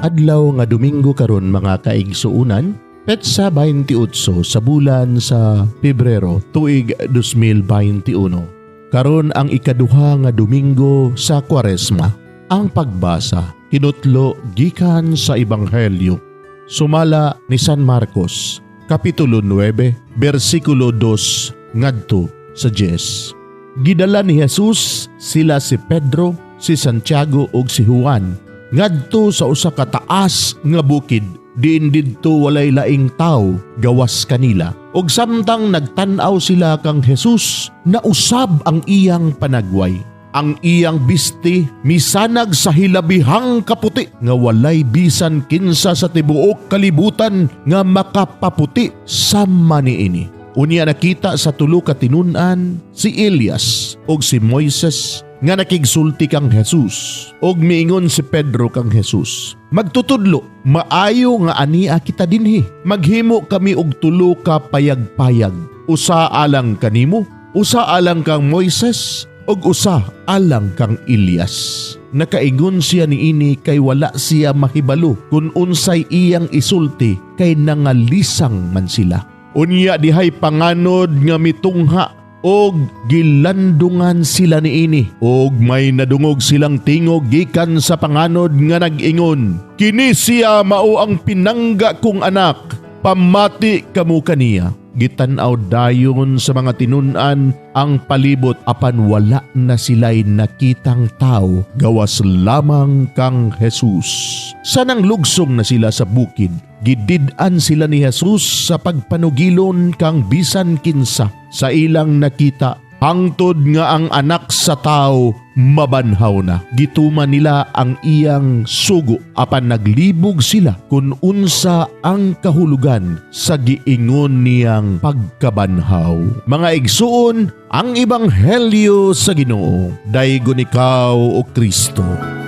Adlaw nga Domingo karon mga kaigsuunan, petsa 28 sa bulan sa Pebrero tuig 2021. Karon ang ikaduha nga Domingo sa Kwaresma. Ang pagbasa kinutlo gikan sa Ebanghelyo sumala ni San Marcos, Kapitulo 9, versikulo 2 ngadto sa 10. Gidala ni Jesus sila si Pedro, si Santiago ug si Juan ngadto sa usa ka taas nga bukid diin didto walay laing tawo gawas kanila. Og samtang nagtan-aw sila kang Jesus, nausab ang iyang panagway. Ang iyang bisti misanag sa hilabihang kaputi nga walay bisan kinsa sa tibuok kalibutan nga makapaputi sama niini. Unya nakita sa tulo ka tinun-an si Elias og si Moises nga nakigsulti kang Jesus, og miingon si Pedro kang Jesus, magtutudlo, maayo nga ania kita dinhi. Maghimo kami og tulo ka payag-payag. Usa alang kanimo, usa alang kang Moises, og usa alang kang Elias. Nakaingon siya niini kay wala siya mahibalo kun unsay iyang isulti kay nangalisang man sila. Unya dihay panganod nga mitungha og gilandungan sila niini, og may nadungog silang tingog gikan sa panganod nga nag-ingon, kini siya mao ang pinangga kong anak, pamati kamo kaniya. Gitan-aw dayon sa mga tinun-an ang palibot apan wala na sila'y nakitang tao gawas lamang kang Jesus. Sanang lugsong na sila sa bukid, gidid-an sila ni Jesus sa pagpanugilon kang bisan kinsa sa ilang nakita, hangtod nga ang anak sa tao mabanhaw na. Gituman nila ang iyang sugo apan naglibog sila kun unsa ang kahulugan sa giingon niyang pagkabanhaw. Mga igsuon, ang Ebanghelyo sa Ginoo. Daygon ikaw o Kristo.